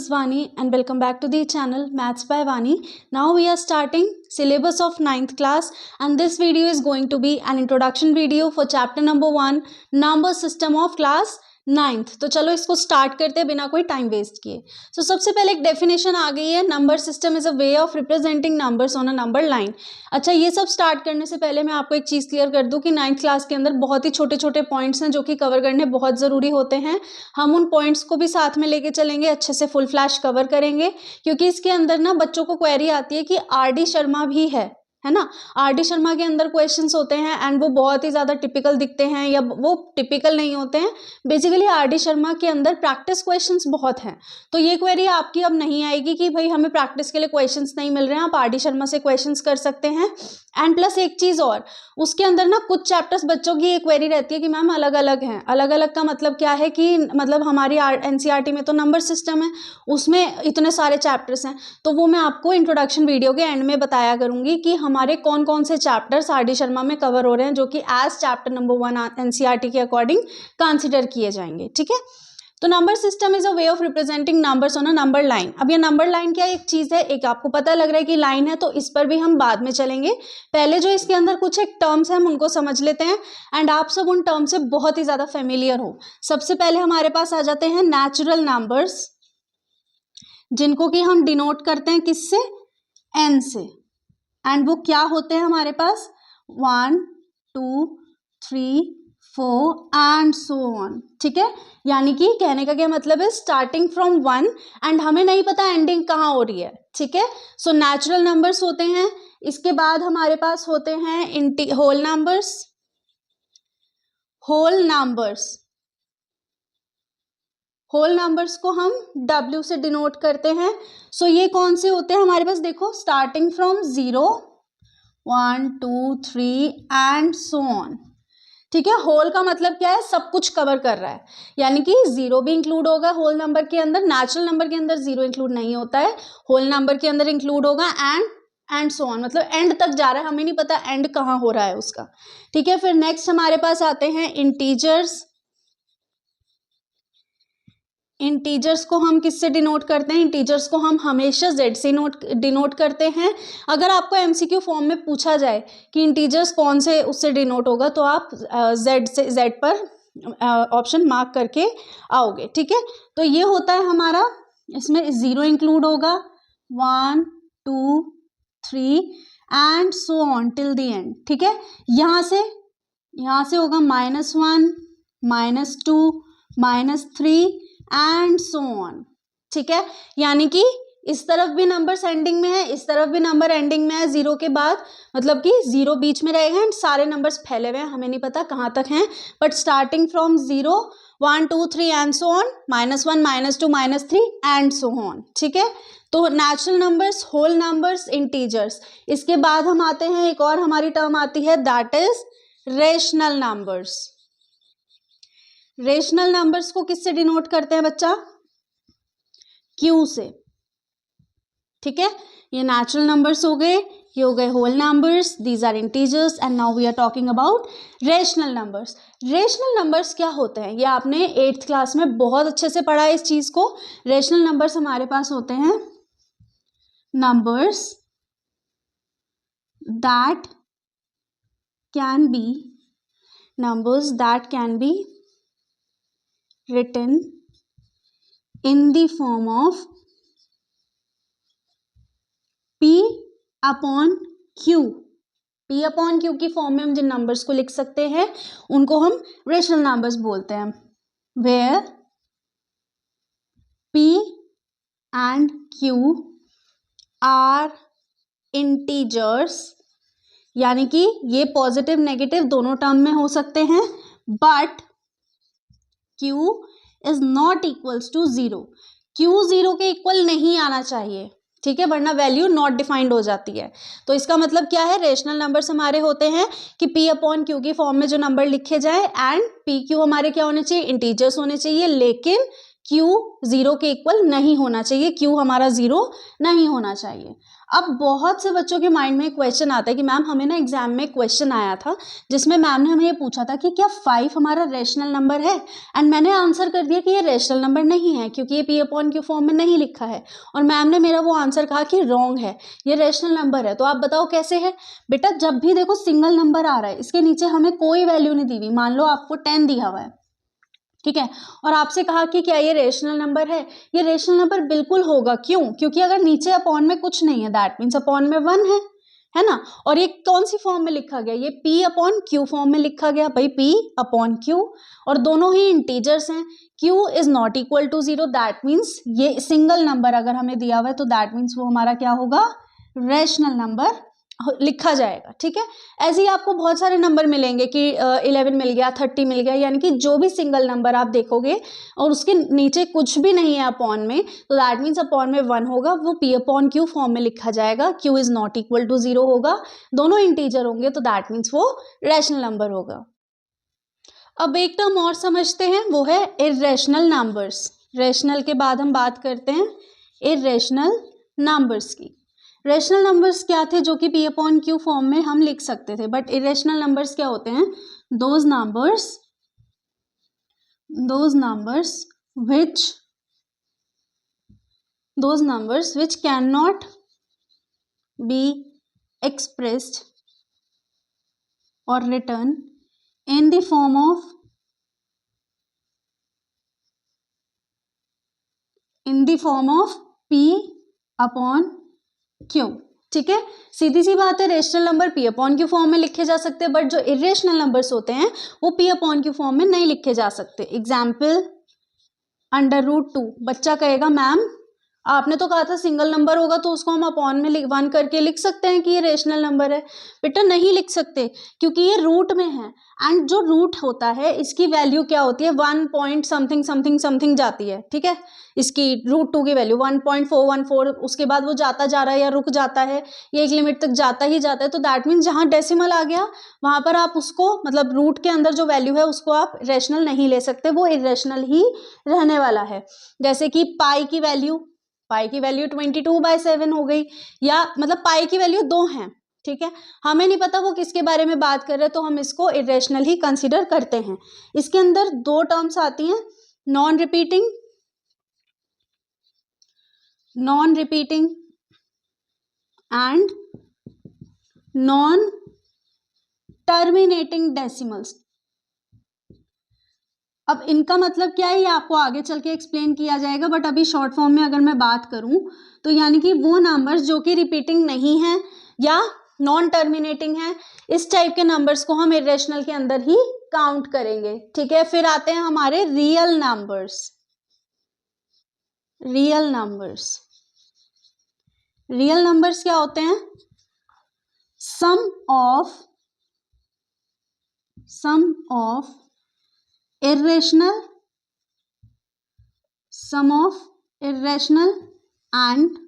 is Vani and welcome back to the channel Maths by Vani. Now we are starting syllabus of 9th class and this video is going to be an introduction video for chapter number 1 number system of class 9th. तो चलो इसको start करते हैं बिना कोई time waste किए. सो सबसे पहले एक डेफिनेशन आ गई है, number system is a way of representing numbers on a number line. अच्छा, ये सब स्टार्ट करने से पहले मैं आपको एक चीज़ क्लियर कर दूं कि 9th क्लास के अंदर बहुत ही छोटे छोटे पॉइंट्स हैं जो कि कवर करने बहुत ज़रूरी होते हैं. हम उन पॉइंट्स को भी साथ में लेके चलेंगे, अच्छे से फुल फ्लैश कवर करेंगे, क्योंकि इसके अंदर ना बच्चों को क्वेरी आती है कि आर.डी. शर्मा भी है ना. आर.डी. शर्मा के अंदर क्वेश्चंस होते हैं एंड वो बहुत ही ज़्यादा टिपिकल दिखते हैं या वो टिपिकल नहीं होते हैं. Basically RD. शर्मा के अंदर प्रैक्टिस क्वेश्चंस बहुत हैं. तो ये क्वेरी आपकी अब नहीं आएगी कि भाई हमें प्रैक्टिस के लिए क्वेश्चंस नहीं मिल रहे हैं, आप आर.डी. शर्मा से क्वेश्चंस कर सकते हैं. एंड प्लस एक चीज़ और, उसके अंदर ना कुछ चैप्टर्स बच्चों की ये क्वेरी रहती है कि मैम अलग अलग हैं. अलग अलग का मतलब क्या है कि मतलब हमारी एनसीईआरटी में तो नंबर सिस्टम है, उसमें इतने सारे चैप्टर्स हैं. तो वो मैं आपको इंट्रोडक्शन वीडियो के एंड में बताया करूंगी कि हमारे कौन कौन से चैप्टर्स आर.डी. शर्मा में कवर हो रहे हैं जो कि एज चैप्टर नंबर 1 एनसीईआरटी के अकॉर्डिंग कंसिडर किए जाएंगे. ठीक है. तो number system is a way of representing numbers on a number line. अब ये नंबर लाइन क्या एक चीज़ है, एक आपको पता लग रहा है कि लाइन है, तो इस पर भी हम बाद में चलेंगे. पहले जो इसके अंदर कुछ एक टर्म्स हैं हम उनको समझ लेते हैं एंड आप सब उन टर्म से बहुत ही ज़्यादा फेमिलियर हो. सबसे पहले हमारे पास आ जाते हैं नेचुरल नंबर्स, जिनको कि हम डिनोट करते हैं किससे, एन से. एंड वो क्या होते हैं हमारे पास, 1 2 3 4 एंड सो ऑन. ठीक है. यानी कि कहने का क्या मतलब है, स्टार्टिंग फ्रॉम 1 एंड हमें नहीं पता एंडिंग कहाँ हो रही है. ठीक है. सो नेचुरल नंबर्स होते हैं. इसके बाद हमारे पास होते हैं होल नंबर्स. होल नंबर्स को हम W से डिनोट करते हैं. सो ये कौन से होते हैं हमारे पास, देखो starting from 0 1 2 3 and so on. ठीक है. होल का मतलब क्या है, सब कुछ कवर कर रहा है, यानी कि 0 भी इंक्लूड होगा होल नंबर के अंदर. नेचुरल नंबर के अंदर 0 इंक्लूड नहीं होता है, होल नंबर के अंदर इंक्लूड होगा एंड सो ऑन, मतलब एंड तक जा रहा है, हमें नहीं पता एंड कहाँ हो रहा है उसका. ठीक है. फिर नेक्स्ट हमारे पास आते हैं इंटीजर्स. इंटीजर्स को हम किससे डिनोट करते हैं, इंटीजर्स को हम हमेशा Z से डिनोट करते हैं. अगर आपको MCQ फॉर्म में पूछा जाए कि इंटीजर्स कौन से उससे डिनोट होगा तो आप Z पर ऑप्शन मार्क करके आओगे. ठीक है. तो ये होता है हमारा, इसमें 0 इंक्लूड होगा, 1 2 3 and so on till the end. ठीक है. यहाँ से होगा -1 -2 -3 एंड सो ऑन. ठीक है. यानी कि इस तरफ भी नंबर एंडिंग में है, इस तरफ भी नंबर एंडिंग में है 0 के बाद, मतलब कि 0 बीच में रहेगा एंड सारे नंबर्स फैले हुए हैं, हमें नहीं पता कहाँ तक हैं, but starting from 0 1 2 3 and so on, -1 -2 -3 and so on. ठीक है. तो natural numbers, whole numbers, integers. इसके बाद हम आते हैं, एक और हमारी टर्म आती है, that is rational numbers. Rational numbers को किससे डिनोट करते हैं बच्चा, Q से. ठीक है. ये नेचुरल नंबर्स हो गए, ये हो गए whole numbers, these are integers and now we are talking about rational numbers. Rational numbers क्या होते हैं, ये आपने 8th क्लास में बहुत अच्छे से पढ़ा है इस चीज को. रेशनल नंबर्स हमारे पास होते हैं numbers that can be written in the form of P upon Q. P upon Q की फॉर्म में हम जिन नंबर्स को लिख सकते हैं उनको हम रेशनल नंबर्स बोलते हैं. Where P and Q are integers, यानी कि ये पॉजिटिव नेगेटिव दोनों टर्म में हो सकते हैं, but Q is not equals to 0. Q 0 के इक्वल नहीं आना चाहिए. ठीक है. वरना वैल्यू नॉट डिफाइंड हो जाती है. तो इसका मतलब क्या है, रेशनल नंबर्स हमारे होते हैं कि P अपॉन Q की फॉर्म में जो नंबर लिखे जाए एंड PQ हमारे क्या होने चाहिए, इंटीजर्स होने चाहिए, लेकिन Q 0 के इक्वल नहीं होना चाहिए, Q हमारा 0 नहीं होना चाहिए. अब बहुत से बच्चों के माइंड में क्वेश्चन आता है कि मैम हमें ना एग्जाम में क्वेश्चन आया था जिसमें मैम ने हमें ये पूछा था कि क्या 5 हमारा रेशनल नंबर है, एंड मैंने आंसर कर दिया कि ये रेशनल नंबर नहीं है क्योंकि ये पी अपॉन क्यू फॉर्म में नहीं लिखा है, और मैम ने मेरा वो आंसर कहा कि रॉन्ग है, ये रेशनल नंबर है। तो आप बताओ कैसे है बेटा? जब भी देखो सिंगल नंबर आ रहा है, इसके नीचे हमें कोई वैल्यू नहीं दी हुई, मान लो आपको 10 दिया हुआ है, ठीक है, और आपसे कहा कि क्या ये रेशनल नंबर है, ये रेशनल नंबर बिल्कुल होगा। क्यों? क्योंकि अगर नीचे अपॉन में कुछ नहीं है, दैट मीन्स अपॉन में 1 है ना। और ये कौन सी फॉर्म में लिखा गया? ये p अपॉन क्यू फॉर्म में लिखा गया भाई, p अपॉन क्यू, और दोनों ही इंटीजर्स हैं। q is not equal to 0, that means ये सिंगल नंबर अगर हमें दिया हुआ है तो दैट मीन्स वो हमारा क्या होगा? रेशनल नंबर लिखा जाएगा, ठीक है। ऐसे ही आपको बहुत सारे नंबर मिलेंगे कि 11 मिल गया, 30 मिल गया, यानी कि जो भी सिंगल नंबर आप देखोगे और उसके नीचे कुछ भी नहीं है अपॉन में, तो दैट मीन्स अपॉन में 1 होगा, वो p अपॉन क्यू फॉर्म में लिखा जाएगा। q is not equal to 0 होगा, दोनों इंटीजर होंगे, तो दैट मीन्स वो रैशनल नंबर होगा। अब एक टर्म और समझते हैं, वो है इर्रेशनल नंबर्स। रैशनल के बाद हम बात करते हैं इर्रेशनल नंबर्स की। रेशनल नंबर्स क्या थे? जो कि p अपॉन क्यू फॉर्म में हम लिख सकते थे, बट इरेशनल नंबर्स क्या होते हैं? Those numbers which cannot be expressed or written in the form of p upon Q, ठीक है। सीधी सी बात है, rational number p upon Q form में लिखे जा सकते हैं, बट जो इरेशनल नंबर्स होते हैं वो p अपॉन क्यू फॉर्म में नहीं लिखे जा सकते। एग्जाम्पल, √2। बच्चा कहेगा मैम आपने तो कहा था सिंगल नंबर होगा तो उसको हम अपॉन में 1 करके लिख सकते हैं कि ये रेशनल नंबर है। बेटा नहीं लिख सकते, क्योंकि ये रूट में है, एंड जो रूट होता है इसकी वैल्यू क्या होती है? 1 पॉइंट समथिंग समथिंग समथिंग जाती है, ठीक है। इसकी √2 की वैल्यू 1.414, उसके बाद वो जाता जा रहा है या रुक जाता है, ये एक लिमिट तक जाता ही जाता है। तो दैट मीन्स जहाँ डेसिमल आ गया वहां पर आप उसको, मतलब रूट के अंदर जो वैल्यू है उसको आप रेशनल नहीं ले सकते, वो इरेशनल ही रहने वाला है। जैसे कि पाई की वैल्यू 22/7 हो गई, या मतलब पाई की वैल्यू 2 है, ठीक है। हमें नहीं पता वो किसके बारे में बात कर रहे हैं, तो हम इसको इरेशनल ही कंसीडर करते हैं। इसके अंदर 2 टर्म्स आती हैं, non repeating and non terminating decimals. अब इनका मतलब क्या है ये आपको आगे चल के एक्सप्लेन किया जाएगा, बट अभी शॉर्ट फॉर्म में अगर मैं बात करूं तो यानी कि वो नंबर्स जो कि रिपीटिंग नहीं है या नॉन टर्मिनेटिंग है, इस टाइप के नंबर्स को हम इरेशनल के अंदर ही काउंट करेंगे, ठीक है। फिर आते हैं हमारे रियल नंबर्स। रियल नंबर्स क्या होते हैं? Sum of irrational and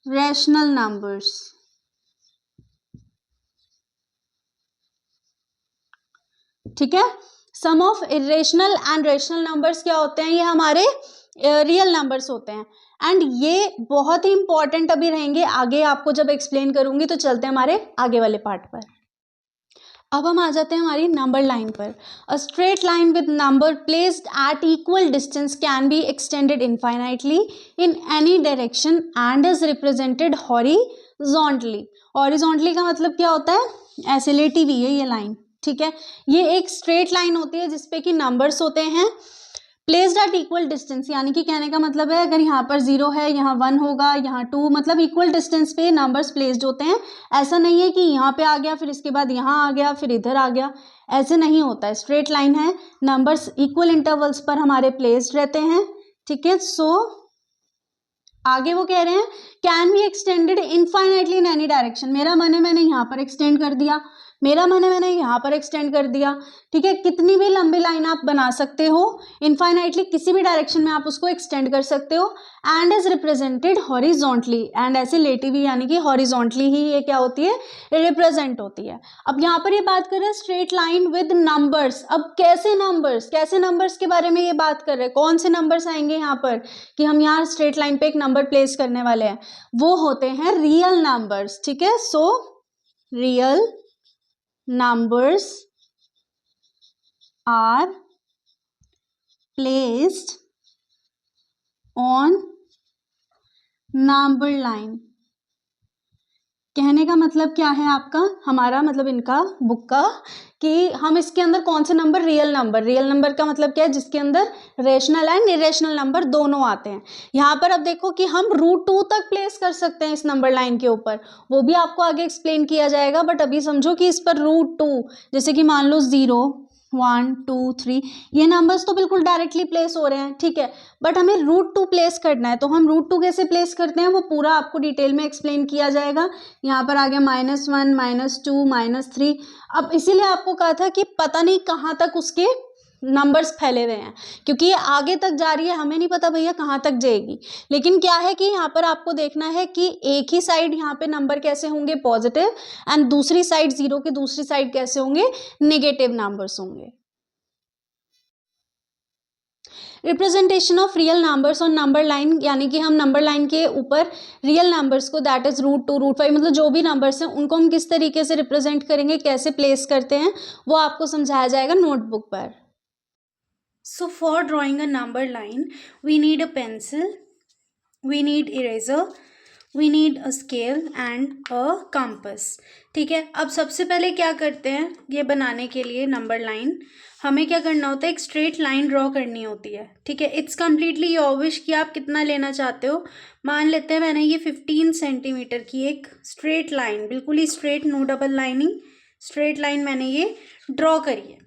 rational numbers, ठीक है। Sum of irrational and rational numbers क्या होते हैं? ये हमारे रियल नंबर्स होते हैं, एंड ये बहुत ही इंपॉर्टेंट अभी रहेंगे आगे, आपको जब एक्सप्लेन करूंगी। तो चलते हैं हमारे आगे वाले पार्ट पर। अब हम आ जाते हैं हमारी नंबर लाइन पर। A straight line with number placed at equal distance can be extended infinitely in any direction and is represented horizontally. Horizontally का मतलब क्या होता है? ऐसे लेटी हुई है ये लाइन, ठीक है। ये एक स्ट्रेट लाइन होती है जिसपे कि नंबर्स होते हैं प्लेस्ड एट इक्वल डिस्टेंस, यानी कि कहने का मतलब है अगर यहाँ पर 0 है, यहाँ 1 होगा, यहाँ 2, मतलब इक्वल डिस्टेंस पे नंबर्स प्लेस्ड होते हैं। ऐसा नहीं है कि यहाँ पे आ गया फिर इसके बाद यहाँ आ गया फिर इधर आ गया, ऐसे नहीं होता है। स्ट्रेट लाइन है, नंबर्स इक्वल इंटरवल्स पर हमारे प्लेस्ड रहते हैं, ठीक है। सो आगे वो कह रहे हैं can be extended infinitely in any direction. मेरा मन है मैंने यहाँ पर एक्सटेंड कर दिया, मेरा मन है मैंने यहाँ पर एक्सटेंड कर दिया, ठीक है। कितनी भी लंबी लाइन आप बना सकते हो, इनफाइनाइटली किसी भी डायरेक्शन में आप उसको एक्सटेंड कर सकते हो। And is represented horizontally, and ऐसे लेटी हुई यानी कि हॉरिजॉन्टली ही ये क्या होती है, रिप्रेजेंट होती है। अब यहाँ पर ये बात कर रहे हैं स्ट्रेट लाइन विद नंबर्स। अब कैसे नंबर्स के बारे में ये बात कर रहे हैं, कौन से नंबर्स आएंगे यहाँ पर कि हम यहाँ स्ट्रेट लाइन पे एक नंबर प्लेस करने वाले हैं, वो होते हैं रियल नंबर्स, ठीक है। So real numbers are placed on number line। कहने का मतलब क्या है आपका, हमारा मतलब इनका बुक का, कि हम इसके अंदर कौन से नंबर, रियल नंबर का मतलब क्या है, जिसके अंदर रेशनल एंड इरेशनल नंबर दोनों आते हैं। यहाँ पर अब देखो कि हम √2 तक प्लेस कर सकते हैं इस नंबर लाइन के ऊपर, वो भी आपको आगे एक्सप्लेन किया जाएगा। बट अभी समझो कि इस पर √2, जैसे कि मान लो 0 1 2 3, ये नंबर्स तो बिल्कुल डायरेक्टली प्लेस हो रहे हैं, ठीक है। बट हमें √2 प्लेस करना है, तो हम √2 कैसे प्लेस करते हैं वो पूरा आपको डिटेल में एक्सप्लेन किया जाएगा। यहाँ पर आ गया -1 -2 -3। अब इसीलिए आपको कहा था कि पता नहीं कहाँ तक उसके नंबर्स फैले हुए हैं, क्योंकि ये आगे तक जा रही है, हमें नहीं पता भैया कहाँ तक जाएगी। लेकिन क्या है कि यहाँ पर आपको देखना है कि एक ही साइड यहाँ पे नंबर कैसे होंगे, पॉजिटिव, एंड दूसरी साइड, 0 की दूसरी साइड कैसे होंगे, नेगेटिव नंबर्स होंगे। Representation of real numbers on number line, यानी कि हम नंबर लाइन के ऊपर रियल नंबर्स को, दैट इज √2 √5, मतलब जो भी नंबर्स हैं उनको हम किस तरीके से रिप्रेजेंट करेंगे, कैसे प्लेस करते हैं, वो आपको समझाया जाएगा नोटबुक पर। So for drawing a number line we need a pencil, we need eraser, we need a scale and a compass, ठीक है। अब सबसे पहले क्या करते हैं, ये बनाने के लिए नंबर लाइन हमें क्या करना होता है, एक स्ट्रेट लाइन ड्रॉ करनी होती है, ठीक है। इट्स कम्प्लीटली योर विश कि आप कितना लेना चाहते हो। मान लेते हैं मैंने ये 15 सेंटीमीटर की एक स्ट्रेट लाइन, बिल्कुल ही straight, no double lining, straight line मैंने ये ड्रॉ करी है,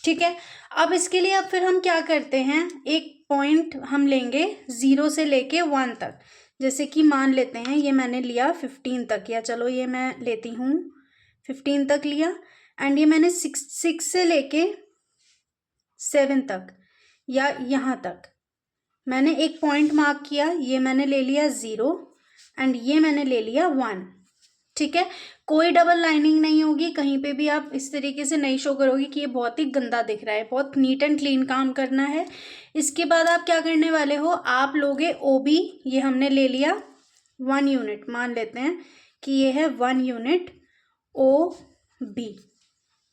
ठीक है। अब इसके लिए अब फिर हम क्या करते हैं, एक पॉइंट हम लेंगे 0 से लेके 1 तक। जैसे कि मान लेते हैं ये मैंने लिया 15 तक, या चलो ये मैं लेती हूँ 15 तक लिया, एंड ये मैंने 6 से लेके 7 तक, या यहाँ तक मैंने एक पॉइंट मार्क किया, ये मैंने ले लिया 0 एंड ये मैंने ले लिया 1, ठीक है। कोई डबल लाइनिंग नहीं होगी कहीं पे भी, आप इस तरीके से नहीं शो करोगे कि ये बहुत ही गंदा दिख रहा है, बहुत नीट एंड क्लीन काम करना है। इसके बाद आप क्या करने वाले हो, आप लोगे OB, ये हमने ले लिया 1 यूनिट, मान लेते हैं कि ये है 1 यूनिट OB,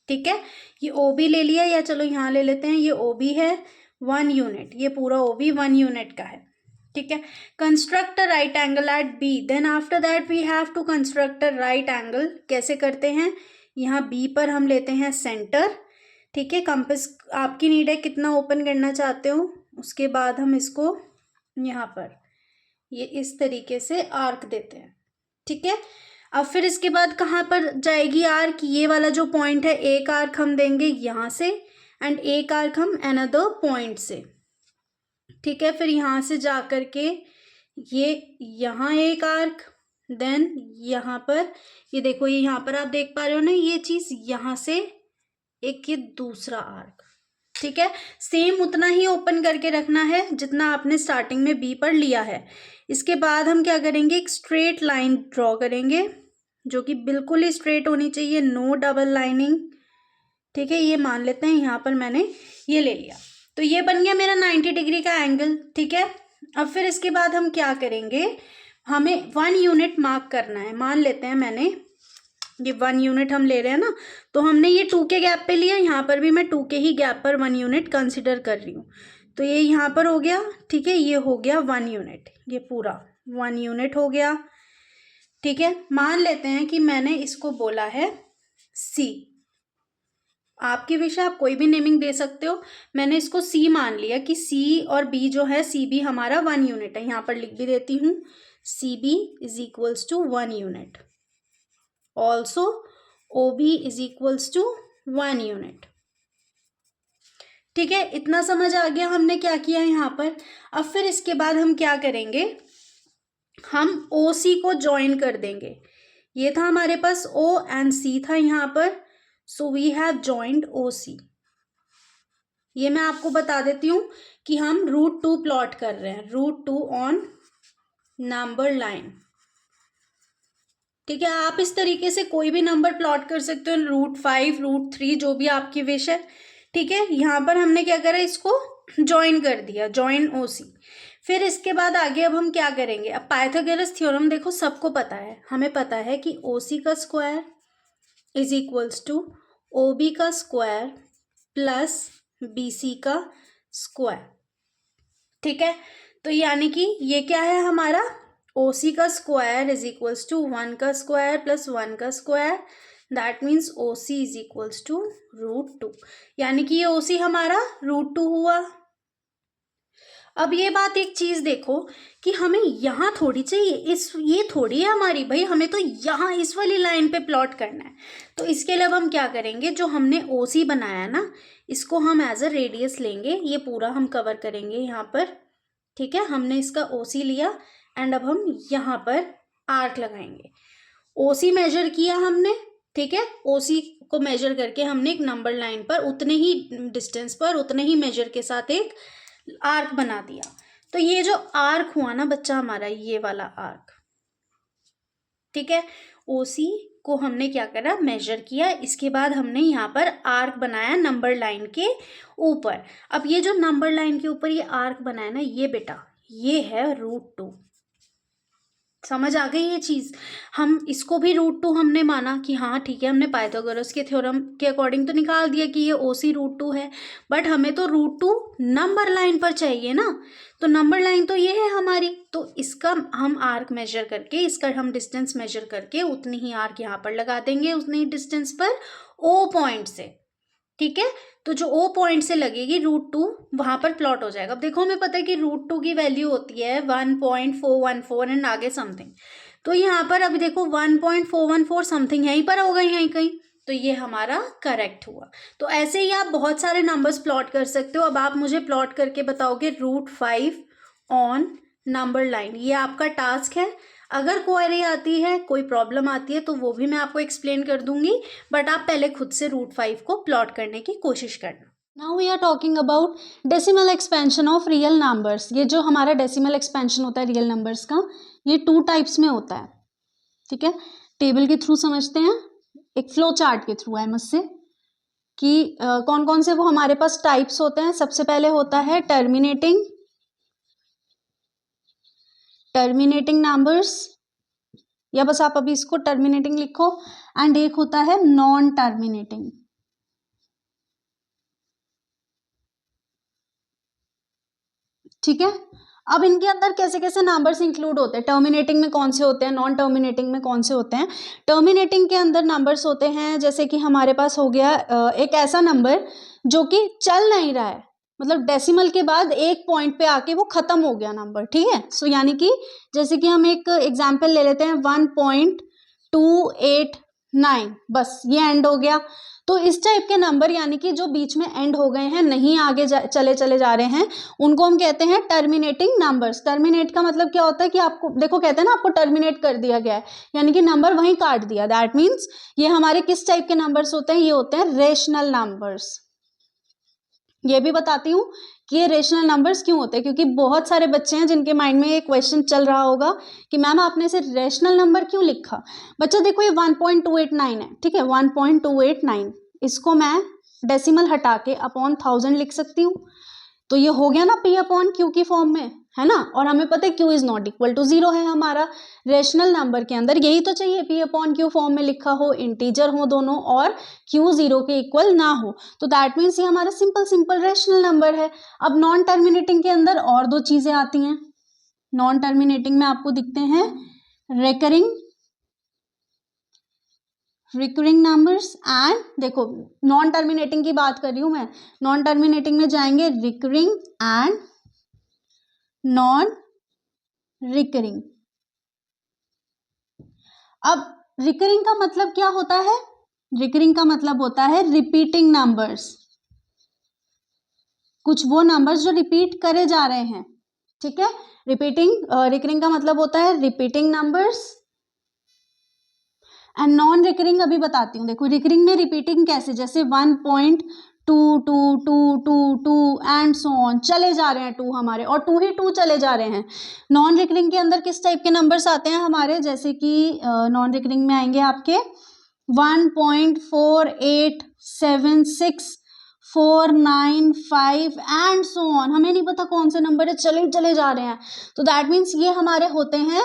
ठीक है। ये OB ले लिया, या चलो यहाँ ले लेते हैं, ये OB है 1 यूनिट, ये पूरा OB 1 यूनिट का है, ठीक है। Construct a right angle at B, then after that we have to construct a right angle. कैसे करते हैं, यहाँ B पर हम लेते हैं सेंटर, ठीक है। कंपास आपकी नीड है कितना ओपन करना चाहते हो, उसके बाद हम इसको यहाँ पर ये इस तरीके से आर्क देते हैं, ठीक है। अब फिर इसके बाद कहाँ पर जाएगी आर्क, ये वाला जो पॉइंट है, एक आर्क हम देंगे यहाँ से एंड एक आर्क हम अनदर पॉइंट से, ठीक है। फिर यहाँ से जा कर के ये यहाँ एक आर्क, देन यहाँ पर ये देखो, ये यहाँ पर आप देख पा रहे हो ना, ये चीज यहाँ से एक ये दूसरा आर्क, ठीक है। सेम उतना ही ओपन करके रखना है जितना आपने स्टार्टिंग में B पर लिया है। इसके बाद हम क्या करेंगे, एक स्ट्रेट लाइन ड्रॉ करेंगे जो कि बिल्कुल ही स्ट्रेट होनी चाहिए, नो डबल लाइनिंग, ठीक है। ये मान लेते हैं यहाँ पर मैंने ये ले लिया, तो ये बन गया मेरा 90 डिग्री का एंगल, ठीक है। अब फिर इसके बाद हम क्या करेंगे, हमें 1 यूनिट मार्क करना है। मान लेते हैं मैंने ये 1 यूनिट हम ले रहे हैं ना, तो हमने ये 2 के गैप पे लिया, यहाँ पर भी मैं 2 के ही गैप पर 1 यूनिट कंसिडर कर रही हूँ, तो ये यहाँ पर हो गया, ठीक है। ये हो गया 1 यूनिट, ये पूरा 1 यूनिट हो गया, ठीक है। मान लेते हैं कि मैंने इसको बोला है C, आपकी विषय आप कोई भी नेमिंग दे सकते हो, मैंने इसको C मान लिया कि C और B जो है, CB हमारा 1 यूनिट है, यहाँ पर लिख भी देती हूँ, CB is equals to 1 unit, also OB is equals to 1 unit, ठीक है। इतना समझ आ गया हमने क्या किया यहाँ पर। अब फिर इसके बाद हम क्या करेंगे, हम OC को ज्वाइन कर देंगे। ये था हमारे पास O एंड C था यहाँ पर, so we have joined OC। ये मैं आपको बता देती हूँ कि हम √2 प्लॉट कर रहे हैं, √2 ऑन नंबर लाइन। ठीक है, आप इस तरीके से कोई भी नंबर प्लॉट कर सकते हो, √5, √3, जो भी आपकी विश है। ठीक है, यहाँ पर हमने क्या करा, इसको ज्वाइन कर दिया, ज्वाइन OC। फिर इसके बाद आगे अब हम क्या करेंगे, अब पाइथागोरस थ्योरम देखो सबको पता है, हमें पता है कि OC का square is equals to OB का स्क्वायर प्लस BC का स्क्वायर। ठीक है, तो यानी कि ये क्या है हमारा, OC का स्क्वायर इज इक्वल्स टू 1 का स्क्वायर प्लस 1 का square, that means OC is equals to √2, यानी कि ये OC हमारा √2 हुआ। अब ये बात एक चीज देखो कि हमें यहाँ थोड़ी चाहिए, ये थोड़ी है हमारी भाई, हमें तो यहाँ इस वाली लाइन पे प्लॉट करना है। तो इसके लिए अब हम क्या करेंगे, जो हमने OC बनाया ना, इसको हम एज अ रेडियस लेंगे, ये पूरा हम कवर करेंगे यहाँ पर। ठीक है, हमने इसका OC लिया एंड अब हम यहाँ पर आर्क लगाएंगे। OC मेजर किया हमने, ठीक है, OC को मेजर करके हमने एक नंबर लाइन पर उतने ही डिस्टेंस पर उतने ही मेजर के साथ एक आर्क बना दिया। तो ये जो आर्क हुआ ना बच्चा हमारा, ये वाला आर्क, ठीक है, OC को हमने क्या करा, मेजर किया, इसके बाद हमने यहाँ पर आर्क बनाया नंबर लाइन के ऊपर। अब ये जो नंबर लाइन के ऊपर ये आर्क बनाया ना, ये बेटा ये है √2। समझ आ गई ये चीज, हम इसको भी √2 हमने माना कि हाँ ठीक है, हमने पाइथागोरस के थ्योरम के अकॉर्डिंग तो निकाल दिया कि ये OC √2 है, बट हमें तो √2 नंबर लाइन पर चाहिए ना। तो नंबर लाइन तो ये है हमारी, तो इसका हम आर्क मेजर करके, इसका हम डिस्टेंस मेजर करके उतनी ही आर्क यहाँ पर लगा देंगे, उतनी ही डिस्टेंस पर O पॉइंट से। ठीक है, तो जो O पॉइंट से लगेगी √2 वहां पर प्लॉट हो जाएगा। अब देखो हमें पता है कि √2 की वैल्यू होती है 1.414 एंड आगे समथिंग, तो यहाँ पर अभी देखो 1.414 समथिंग यहीं पर होगा, यहीं कहीं, तो ये हमारा करेक्ट हुआ। तो ऐसे ही आप बहुत सारे नंबर्स प्लॉट कर सकते हो। अब आप मुझे प्लॉट करके बताओगे √5 ऑन नंबर लाइन, ये आपका टास्क है। अगर क्वेरी आती है, कोई प्रॉब्लम आती है, तो वो भी मैं आपको एक्सप्लेन कर दूंगी, बट आप पहले खुद से √5 को प्लॉट करने की कोशिश करना। Now we are talking about decimal expansion of real numbers. ये जो हमारा डेसिमल एक्सपेंशन होता है रियल नंबर्स का, ये 2 टाइप्स में होता है। ठीक है, टेबल के थ्रू समझते हैं, एक फ्लो चार्ट के थ्रू है मुझसे कि कौन कौन से वो हमारे पास टाइप्स होते हैं। सबसे पहले होता है टर्मिनेटिंग नंबर्स, या बस आप अभी इसको टर्मिनेटिंग लिखो, एंड एक होता है नॉन टर्मिनेटिंग। ठीक है, अब इनके अंदर कैसे कैसे नंबर्स इंक्लूड होते हैं, टर्मिनेटिंग में कौन से होते हैं, नॉन टर्मिनेटिंग में कौन से होते हैं। टर्मिनेटिंग के अंदर नंबर्स होते हैं, जैसे कि हमारे पास हो गया एक ऐसा नंबर जो कि चल नहीं रहा है, मतलब डेसिमल के बाद एक पॉइंट पे आके वो खत्म हो गया नंबर। ठीक है, सो यानी कि जैसे कि हम एक एग्जाम्पल ले लेते हैं 1.289, बस ये एंड हो गया। तो इस टाइप के नंबर, यानी कि जो बीच में एंड हो गए हैं, नहीं आगे चले जा रहे हैं, उनको हम कहते हैं टर्मिनेटिंग नंबर्स। टर्मिनेट का मतलब क्या होता है कि आपको देखो, कहते हैं ना आपको टर्मिनेट कर दिया गया है, यानी कि नंबर वहीं काट दिया, दैट मीन्स ये हमारे किस टाइप के नंबर्स होते हैं, ये होते हैं रेशनल नंबर्स। ये भी बताती हूँ कि ये रेशनल नंबर्स क्यों होते हैं, क्योंकि बहुत सारे बच्चे हैं जिनके माइंड में ये क्वेश्चन चल रहा होगा कि मैम आपने इसे रेशनल नंबर क्यों लिखा। बच्चा देखो ये 1.289 है, ठीक है, 1.289, इसको मैं डेसिमल हटा के अपॉन 1000 लिख सकती हूँ, तो ये हो गया ना P अपॉन Q की फॉर्म में, है ना। और हमें पता है Q is not equal to 0 है हमारा रेशनल नंबर के अंदर, यही तो चाहिए, P अपॉन Q फॉर्म में लिखा हो, इंटीजर हो दोनों, और Q 0 के इक्वल ना हो, तो दैट मीन्स ये हमारा सिंपल रेशनल नंबर है। अब नॉन टर्मिनेटिंग के अंदर और 2 चीजें आती हैं। नॉन टर्मिनेटिंग में आपको दिखते हैं रिकरिंग नंबर्स, एंड देखो नॉन टर्मिनेटिंग की बात कर रही हूं मैं, नॉन टर्मिनेटिंग में जाएंगे रिकरिंग एंड नॉन रिकरिंग। अब रिकरिंग का मतलब क्या होता है, रिकरिंग का मतलब होता है रिपीटिंग नंबर्स, कुछ वो नंबर्स जो रिपीट करे जा रहे हैं। ठीक है, रिकरिंग का मतलब होता है repeating numbers, and non recurring अभी बताती हूँ। देखो रिकरिंग में रिपीटिंग कैसे, जैसे 1.2 एंड सो ऑन, चले जा रहे हैं 2 हमारे, और 2 ही 2 चले जा रहे हैं। नॉन रिकरिंग के अंदर किस टाइप के नंबर्स आते हैं हमारे, जैसे कि नॉन रिकरिंग में आएंगे आपके 1.4876 495 एंड सो ऑन, हमें नहीं पता कौन से नंबर है, चले जा रहे हैं। तो दैट मीन्स ये हमारे होते हैं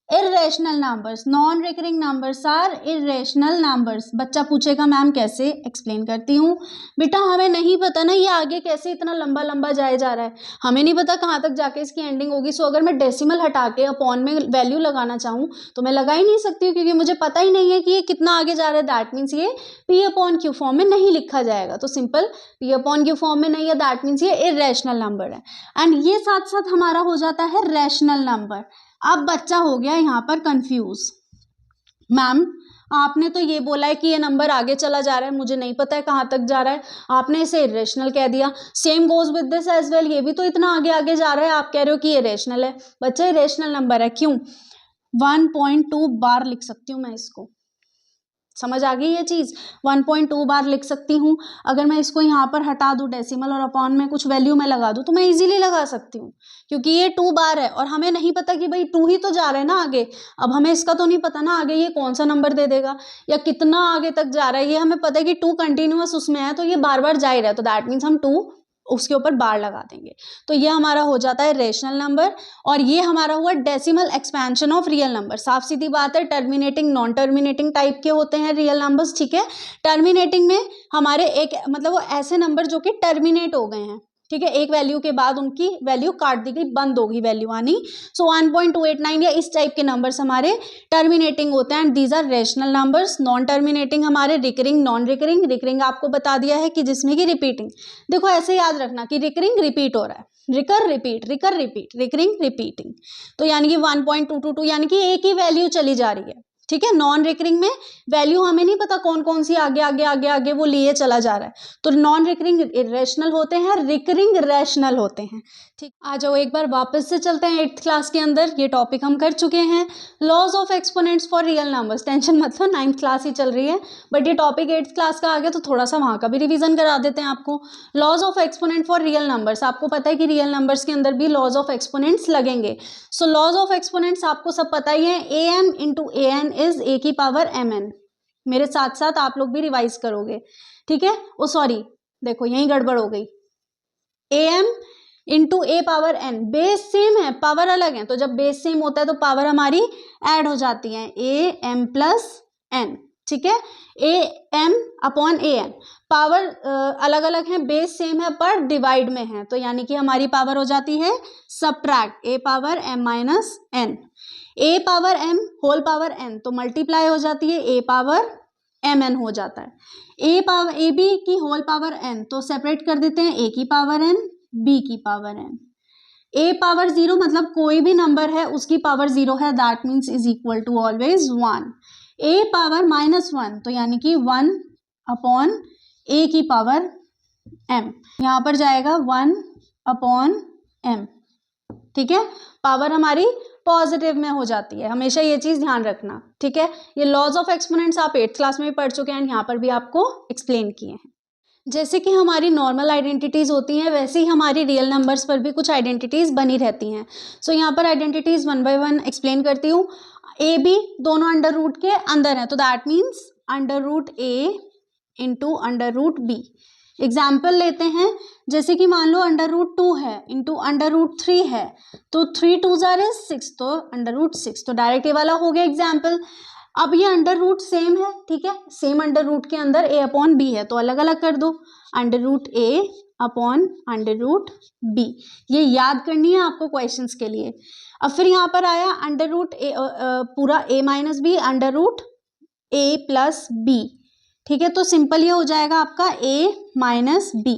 irrational numbers. Non recurring numbers are irrational numbers. बच्चा पूछेगा मैम कैसे, एक्सप्लेन करती हूँ। बेटा हमें नहीं पता ना ये आगे कैसे इतना लंबा लंबा जाए जा रहा है, हमें नहीं पता कहाँ तक जाके इसकी एंडिंग होगी। सो अगर मैं डेसिमल हटा के अपॉन में वैल्यू लगाना चाहूँ तो मैं लगा ही नहीं सकती हूँ, क्योंकि मुझे पता ही नहीं है कि ये कितना आगे जा रहा है। दैट मीन्स ये पी अपॉन क्यू फॉर्म में नहीं लिखा जाएगा। तो simple P upon Q form में नहीं है, दैट मीन्स ये इर्रेशनल नंबर है। एंड ये साथ साथ हमारा हो जाता है रैशनल नंबर। अब बच्चा हो गया यहाँ पर कंफ्यूज, मैम आपने तो ये बोला है कि ये नंबर आगे चला जा रहा है, मुझे नहीं पता है कहाँ तक जा रहा है, आपने इसे इरेशनल कह दिया। Same goes with this as well, ये भी तो इतना आगे आगे जा रहा है, आप कह रहे हो कि ये रेशनल है। बच्चा इरेशनल नंबर है, क्यों? 1.2 बार लिख सकती हूँ मैं इसको, समझ आ गई ये चीज? 1.2 बार लिख सकती हूँ। अगर मैं इसको यहाँ पर हटा दूँ डेसिमल और अपॉन में कुछ वैल्यू में लगा दूँ तो मैं इजीली लगा सकती हूँ, क्योंकि ये 2 बार है और हमें नहीं पता कि भाई 2 ही तो जा रहा है ना आगे। अब हमें इसका तो नहीं पता ना आगे ये कौन सा नंबर दे देगा या कितना आगे तक जा रहा है। ये हमें पता है कि 2 कंटिन्यूअस उसमें है, तो ये बार बार जा ही रहा है, तो दैट मीन्स हम 2 उसके ऊपर बार लगा देंगे। तो ये हमारा हो जाता है रेशनल नंबर, और ये हमारा हुआ decimal expansion of real number. साफ सीधी बात है, टर्मिनेटिंग नॉन टर्मिनेटिंग टाइप के होते हैं रियल नंबर्स, ठीक है। टर्मिनेटिंग में हमारे एक मतलब वो ऐसे नंबर जो कि टर्मिनेट हो गए हैं, ठीक है, एक वैल्यू के बाद उनकी वैल्यू काट दी गई, बंद होगी वैल्यू आनी। सो 1.289 या इस टाइप के नंबर्स हमारे टर्मिनेटिंग होते हैं, and these are rational numbers. Non terminating हमारे रिकरिंग, नॉन रिकरिंग। रिकरिंग आपको बता दिया है कि जिसमें कि रिपीटिंग, देखो ऐसे याद रखना कि रिकरिंग रिपीट हो रहा है, रिकर रिपीट, रिकरिंग रिपीटिंग। तो यानी कि 1.222 यानी कि एक ही वैल्यू चली जा रही है, ठीक है। नॉन रिकरिंग में वैल्यू हमें नहीं पता कौन कौन सी आगे आगे आगे आगे वो लिए चला जा रहा है, तो नॉन रिकरिंग इरेशनल होते हैं, रिकरिंग रैशनल होते हैं, ठीक। आ जाओ एक बार वापस से चलते हैं 8th क्लास के अंदर, ये टॉपिक हम कर चुके हैं, laws of exponents for real numbers. Tension मत लो, 9th क्लास ही चल रही है, बट ये टॉपिक 8th क्लास का आ गया तो थोड़ा सा वहाँ का भी रिविजन करा देते हैं आपको। Laws of exponent for real numbers, आपको पता है कि रियल नंबर्स के अंदर भी लॉज ऑफ एक्सपोनेंट्स लगेंगे। सो लॉज ऑफ एक्सपोनेंट्स आपको सब पता ही है, am into a n is a की पावर mn। मेरे साथ साथ आप लोग भी रिवाइज करोगे, ठीक है। ओ सॉरी, देखो यही गड़बड़ हो गई, am into A power n, base same है पावर अलग है, तो जब बेस सेम होता है तो पावर हमारी ऐड हो जाती है, am प्लस n, ठीक है। am upon a n, power अलग अलग है, बेस सेम है पर डिवाइड में है, तो यानी कि हमारी पावर हो जाती है subtract a power m minus n। a power m whole power n तो मल्टीप्लाई हो जाती है a पावर mn हो जाता है। a पावर ab की होल पावर n तो सेपरेट कर देते हैं a की पावर n b की पावर n। a पावर 0 मतलब कोई भी नंबर है उसकी पावर 0 है, that means is equal to always 1। a power -1 तो यानी कि 1 अपॉन a की पावर m, यहाँ पर जाएगा 1 अपॉन m, ठीक है। पावर हमारी पॉजिटिव में हो जाती है, हमेशा ये चीज ध्यान रखना, ठीक है। ये लॉज ऑफ एक्सपोनेंट्स आप 8th क्लास में भी पढ़ चुके हैं, यहाँ पर भी आपको एक्सप्लेन किए हैं। जैसे कि हमारी नॉर्मल आइडेंटिटीज होती हैं, वैसे ही हमारी रियल नंबर्स पर भी कुछ आइडेंटिटीज बनी रहती हैं। सो यहाँ पर आइडेंटिटीज 1 बाय 1 एक्सप्लेन करती हूँ। ए बी दोनों अंडर रूट के अंदर है, तो that means under root a into under root b. Example लेते हैं, जैसे कि मान लो अंडर रूट 2 है इंटू अंडर रूट 3 है, तो 3 2 जार 6, तो अंडर रूट 6, तो डायरेक्ट ये वाला हो गया एग्जाम्पल। अब ये अंडर रूट सेम है, ठीक है, सेम अंडर रूट के अंदर ए अपॉन बी है, तो अलग अलग कर दो, अंडर रूट ए अपॉन अंडर रूट बी, ये याद करनी है आपको क्वेश्चंस के लिए। अब फिर यहाँ पर आया अंडर रूट ए पूरा A minus B under root A plus B, ठीक है। तो सिंपल ये हो जाएगा आपका a माइनस बी।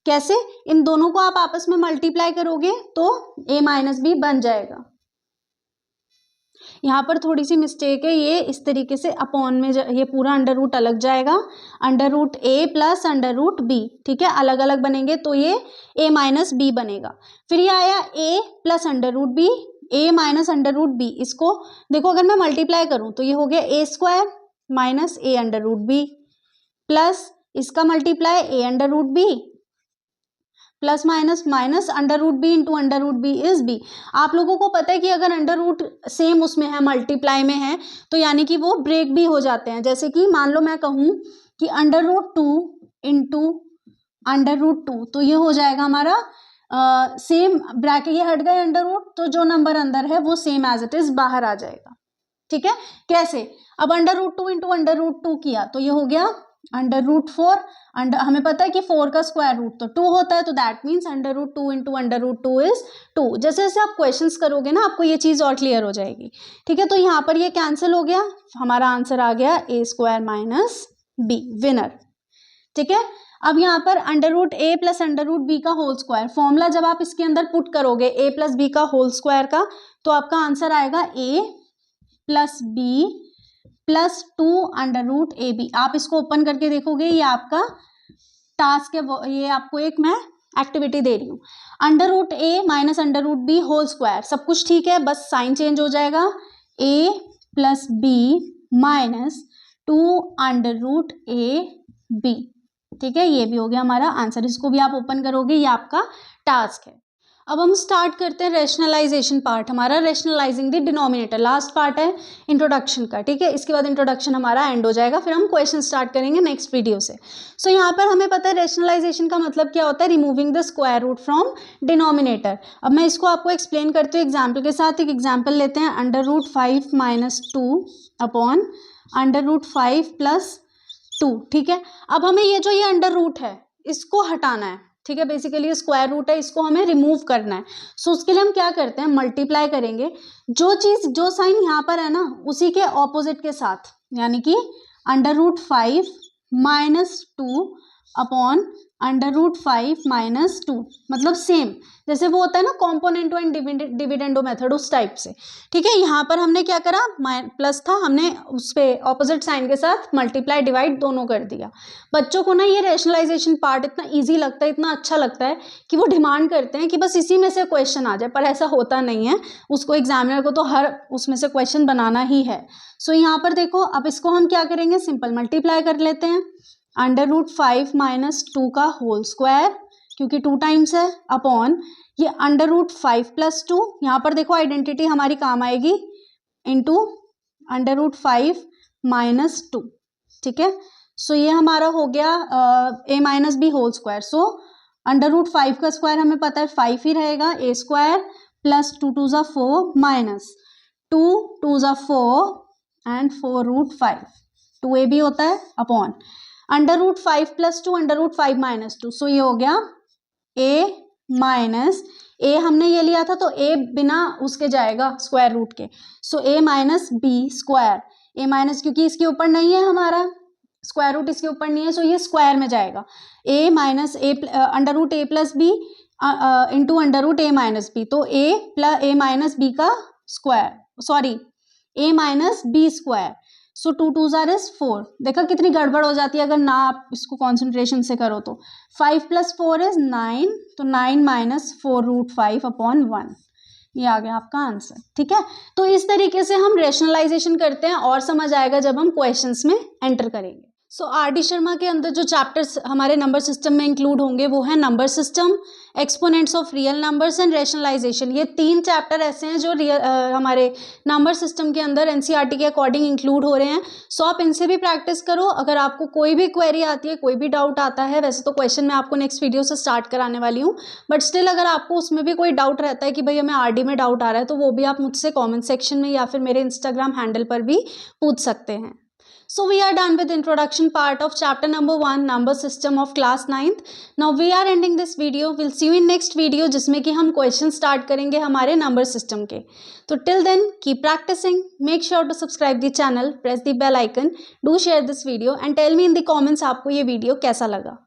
कैसे? इन दोनों को आप आपस में मल्टीप्लाई करोगे तो a माइनस बी बन जाएगा। यहाँ पर थोड़ी सी मिस्टेक है, ये इस तरीके से अपॉन में ये पूरा अंडर रूट अलग जाएगा, under root a plus under root b, ठीक है, अलग अलग बनेंगे तो ये a माइनस बी बनेगा। फिर ये आया a plus under root B, a minus under root b, इसको देखो अगर मैं मल्टीप्लाई करूँ तो ये हो गया a स्क्वायर, ठीक है, a square plus under root B, a minus under root B, a square plus under root B, a minus under root B, a square minus A under root B plus इसका multiply A under root B plus minus minus under root B into under root B is B. आप लोगों को पता है कि अगर under root same उसमें है, मल्टीप्लाई में है, तो यानी कि वो ब्रेक भी हो जाते हैं। जैसे कि मान लो मैं कहूँ कि under root two into under root two, तो ये हो जाएगा हमारा सेम ब्रैकेट, ये हट गए अंडर रूट, तो जो नंबर अंदर है वो सेम एज इट इज बाहर आ जाएगा। ठीक है, कैसे? अब under root two into under root two किया तो ये हो गया अंडर रूट फोर, अंडर हमें पता है कि 4 का स्क्वायर रूट तो 2 होता है, तो that means under root two into under root two is 2। जैसे जैसे आप क्वेश्चंस करोगे ना आपको ये चीज़ और क्लियर हो जाएगी। ठीक है, तो यहाँ पर ये कैंसिल हो गया, हमारा आंसर आ गया A square minus B, winner. ठीक है, अब यहाँ पर under root A plus under root B का होल स्क्वायर, फॉर्मूला जब आप इसके अंदर पुट करोगे ए प्लस बी का होल स्क्वायर का, तो आपका आंसर आएगा A plus B plus 2 under root A B. आप इसको ओपन करके देखोगे, ये आपका टास्क है, ये आपको एक मैं एक्टिविटी दे रही हूँ। Under root A minus under root B whole square, सब कुछ ठीक है, बस साइन चेंज हो जाएगा, A plus B minus 2 under root A B. ठीक है, ये भी हो गया हमारा आंसर, इसको भी आप ओपन करोगे, ये आपका टास्क है। अब हम स्टार्ट करते हैं रेशनलाइजेशन पार्ट, हमारा rationalising the denominator, last part है इंट्रोडक्शन का। ठीक है, इसके बाद इंट्रोडक्शन हमारा एंड हो जाएगा, फिर हम क्वेश्चन स्टार्ट करेंगे नेक्स्ट वीडियो से। सो यहाँ पर हमें पता है रेशनलाइजेशन का मतलब क्या होता है, removing the square root from denominator. अब मैं इसको आपको एक्सप्लेन करती हूँ एग्जाम्पल के साथ। एक एग्जाम्पल लेते हैं, under root 5 minus 2 upon under root 5 plus 2। ठीक है, अब हमें ये जो ये अंडर रूट है इसको हटाना है। ठीक है, बेसिकली स्क्वायर रूट है, इसको हमें रिमूव करना है। सो उसके लिए हम क्या करते हैं, मल्टीप्लाई करेंगे जो चीज, जो साइन यहाँ पर है ना उसी के ऑपोजिट के साथ, यानी कि under root 5 minus 2 upon under root 5 minus 2, मतलब सेम जैसे वो होता है ना कॉम्पोनेंटो एंड डिविडेंडो मेथड, उस टाइप से। ठीक है, यहाँ पर हमने क्या करा, प्लस था, हमने उस पे ऑपोजिट साइन के साथ मल्टीप्लाई डिवाइड दोनों कर दिया। बच्चों को ना ये रेशनलाइजेशन पार्ट इतना इजी लगता है, इतना अच्छा लगता है कि वो डिमांड करते हैं कि बस इसी में से क्वेश्चन आ जाए, पर ऐसा होता नहीं है, उसको एग्जामिनर को तो हर उसमें से क्वेश्चन बनाना ही है। सो यहाँ पर देखो, अब इसको हम क्या करेंगे, सिंपल मल्टीप्लाई कर लेते हैं, अंडर रूट 5 माइनस 2 का होल स्क्वायर, क्योंकि 2 टाइम्स है, अपॉन ये अंडर रूट 5 प्लस 2, यहाँ पर देखो आइडेंटिटी हमारी काम आएगी, इंटू अंडर रूट 5 माइनस 2। ठीक है, सो ये हमारा हो गया A minus B whole square. So under root 5 का स्क्वायर हमें पता है 5 ही रहेगा, ए स्क्वायर प्लस 2 2 ज़ा 4 माइनस 2 2 ज़ा 4 एंड 4 रूट 5, 2a भी होता है, upon under root 5 plus 2 under root 5 minus 2। So ये हो गया a माइनस, a हमने ये लिया था तो a बिना उसके जाएगा स्क्वायर रूट के, so a minus B square, a minus क्योंकि इसके ऊपर नहीं है हमारा स्क्वायर रूट, इसके ऊपर नहीं है, सो ये स्क्वायर में जाएगा, a minus A under root A plus B into under root A minus B, तो a plus A minus B का square, sorry a minus B square. So 2 2 ज़ार इज 4, देखा कितनी गड़बड़ हो जाती है अगर ना आप इसको कॉन्सेंट्रेशन से करो तो। 5 प्लस 4 इज 9, तो 9 माइनस 4 रूट 5 अपॉन 1, ये आ गया आपका आंसर। ठीक है, तो इस तरीके से हम रेशनलाइजेशन करते हैं, और समझ आएगा जब हम क्वेश्चंस में एंटर करेंगे। सो आर.डी. शर्मा के अंदर जो चैप्टर्स हमारे नंबर सिस्टम में इंक्लूड होंगे वो है number system, exponents of real numbers and rationalisation. ये 3 चैप्टर ऐसे हैं जो हमारे नंबर सिस्टम के अंदर एनसीईआरटी के अकॉर्डिंग इंक्लूड हो रहे हैं। सो आप इनसे भी प्रैक्टिस करो। अगर आपको कोई भी क्वेरी आती है, कोई भी डाउट आता है, वैसे तो क्वेश्चन मैं आपको नेक्स्ट वीडियो से स्टार्ट कराने वाली हूँ, बट स्टिल अगर आपको उसमें भी कोई डाउट रहता है कि भाई हमें आर.डी. में डाउट आ रहा है, तो वो भी आप मुझसे कॉमेंट सेक्शन में या फिर मेरे इंस्टाग्राम हैंडल पर भी पूछ सकते हैं। So we are done with introduction part of chapter number 1 number system of class 9th. Now we are ending this video. We'll see you in next video जिसमें कि हम question start करेंगे हमारे number system के। तो till then keep practicing. Make sure to subscribe the channel, press the bell icon, do share this video and tell me in the comments आपको ये video कैसा लगा।